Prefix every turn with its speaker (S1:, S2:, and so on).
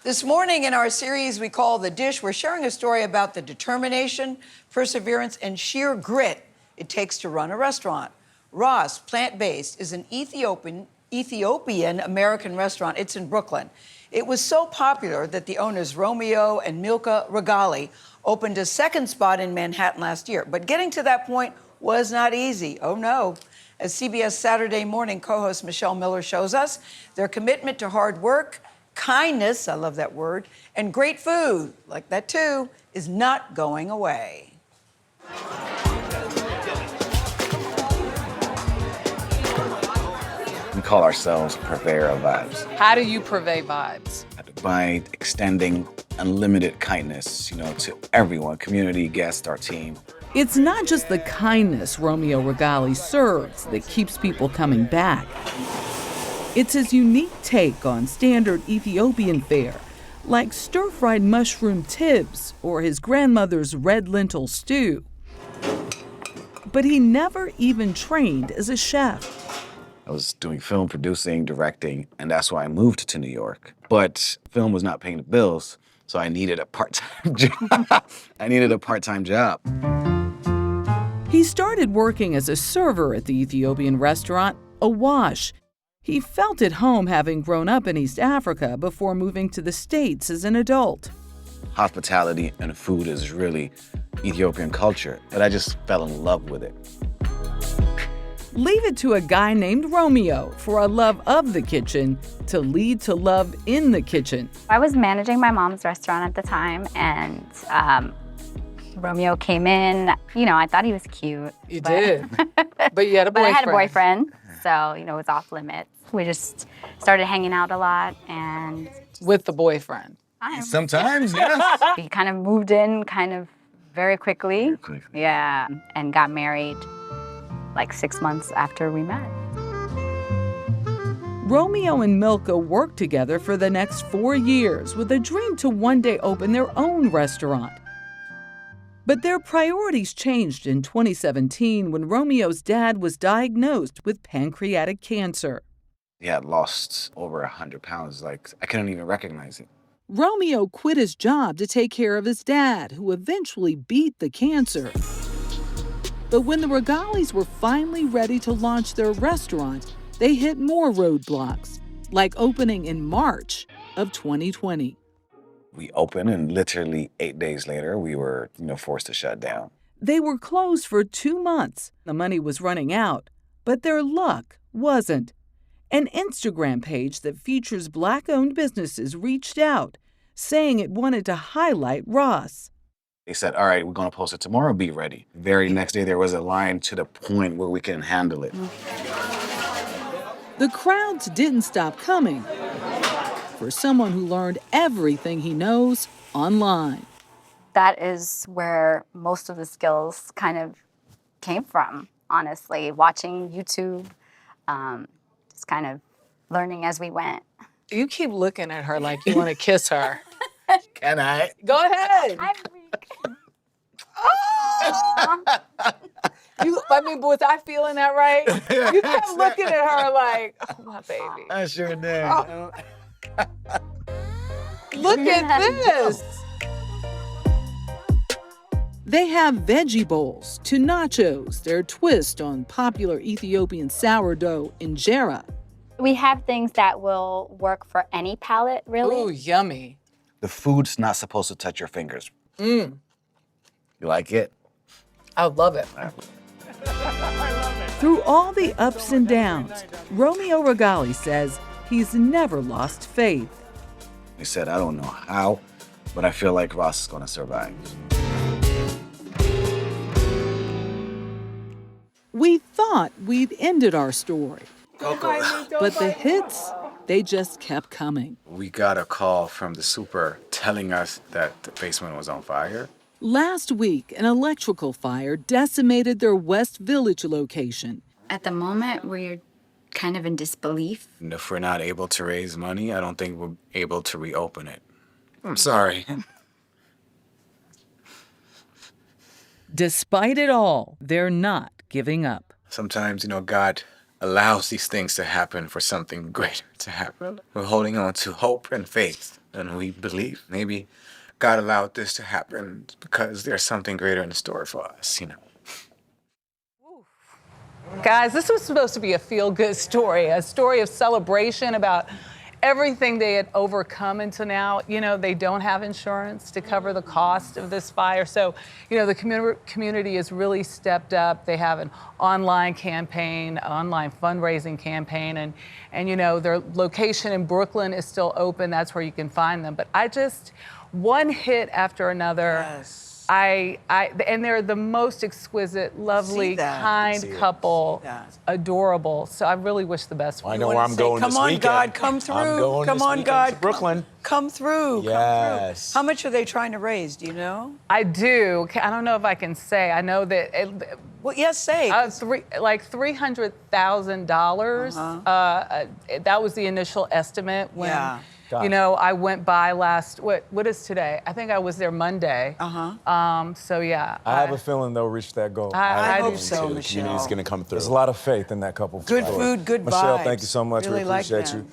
S1: This morning in our series we call The Dish, we're sharing a story about the determination, perseverance, and sheer grit it takes to run a restaurant. Ras Plant Based is an Ethiopian-American restaurant. It's in Brooklyn. It was so popular that the owners, Romeo and Milka Regalli, opened a second spot in Manhattan last year. But getting to that point was not easy. Oh, no. As CBS Saturday Morning co-host Michelle Miller shows us, their commitment to hard work, kindness, I love that word, and great food, like that too, is not going away.
S2: We call ourselves purveyor of vibes.
S3: How do you purvey vibes?
S2: By extending unlimited kindness, to everyone, community, guests, our team.
S3: It's not just the kindness Romeo Regalli serves that keeps people coming back. It's his unique take on standard Ethiopian fare, like stir-fried mushroom tibs or his grandmother's red lentil stew. But he never even trained as a chef.
S2: I was doing film producing, directing, and that's why I moved to New York. But film was not paying the bills, so I needed a part-time job.
S3: He started working as a server at the Ethiopian restaurant, Awash. He felt at home having grown up in East Africa before moving to the States as an adult.
S2: Hospitality and food is really Ethiopian culture, but I just fell in love with it.
S3: Leave it to a guy named Romeo for a love of the kitchen to lead to love in the kitchen.
S4: I was managing my mom's restaurant at the time, and Romeo came in. I thought he was cute.
S3: You did, but you had a boyfriend.
S4: But I had a boyfriend, so, it was off limits. We just started hanging out a lot, and...
S3: With the boyfriend?
S2: Sometimes, yes.
S4: He kind of moved in very quickly.
S2: Very quickly.
S4: Yeah, and got married like 6 months after we met.
S3: Romeo and Milka worked together for the next 4 years with a dream to one day open their own restaurant. But their priorities changed in 2017 when Romeo's dad was diagnosed with pancreatic cancer.
S2: He had lost over 100 pounds. I couldn't even recognize it.
S3: Romeo quit his job to take care of his dad, who eventually beat the cancer. But when the Regallis were finally ready to launch their restaurant, they hit more roadblocks, like opening in March of 2020.
S2: We opened, and literally 8 days later, we were, forced to shut down.
S3: They were closed for 2 months. The money was running out, but their luck wasn't. An Instagram page that features Black-owned businesses reached out, saying it wanted to highlight Ras.
S2: They said, all right, we're going to post it tomorrow, be ready. The very next day, there was a line to the point where we couldn't handle it.
S3: The crowds didn't stop coming for someone who learned everything he knows online.
S4: That is where most of the skills kind of came from, honestly. Watching YouTube, just kind of learning as we went.
S3: You keep looking at her like you want to kiss her.
S2: Can I?
S3: Go ahead.
S4: I'm weak.
S3: But was I feeling that right? You kept looking at her like, oh, my baby.
S2: I sure did.
S3: Oh. Look at this. They have veggie bowls to nachos, their twist on popular Ethiopian sourdough injera.
S4: We have things that will work for any palate, really.
S3: Ooh, yummy.
S2: The food's not supposed to touch your fingers.
S3: Mm.
S2: You like it?
S3: I love it. Through all the ups and downs, Romeo Regalli says he's never lost faith.
S2: He said, I don't know how, but I feel like Ras is going to survive.
S3: We thought we'd ended our story. But the hits, they just kept coming.
S2: We got a call from the super telling us that the basement was on fire.
S3: Last week, an electrical fire decimated their West Village location.
S4: At the moment, we're kind of in disbelief.
S2: And if we're not able to raise money, I don't think we're able to reopen it. I'm sorry.
S3: Despite it all, they're not giving up.
S2: Sometimes, God allows these things to happen for something greater to happen. We're holding on to hope and faith.
S5: and we believe maybe God allowed this to happen because there's something greater in store for us, you know.
S6: Guys, this was supposed to be a feel-good story, a story of celebration about everything they had overcome until now. You know, they don't have insurance to cover the cost of this fire. So, you know, the community has really stepped up. They have an online campaign, online fundraising campaign, and you know, their location in Brooklyn is still open. That's where you can find them. But one hit after another.
S1: Yes.
S6: And they're the most exquisite, lovely, kind couple, adorable. So I really wish the best for
S7: I
S6: them.
S7: know where I'm going this weekend.
S1: Come on, God, come through.
S7: I'm going
S1: come
S7: this
S1: on,
S7: weekend
S1: God,
S7: to Brooklyn.
S1: Come through.
S7: Yes.
S1: How much are they trying to raise? Do you know?
S6: I do. I don't know if I can say. I know that.
S1: Well, yes, say.
S6: Like $300,000. That was the initial estimate when.
S1: Yeah.
S6: You know, I went by what is today? I think I was there Monday. So yeah.
S7: I have a feeling they'll reach that goal.
S1: I hope
S7: do
S1: so,
S7: too. The
S1: Michelle.
S7: community's going to come through. There's a lot of faith in that couple.
S1: Good food, good vibes.
S7: Michelle, thank you so much.
S1: Really
S7: we appreciate
S1: like
S7: you.
S1: them.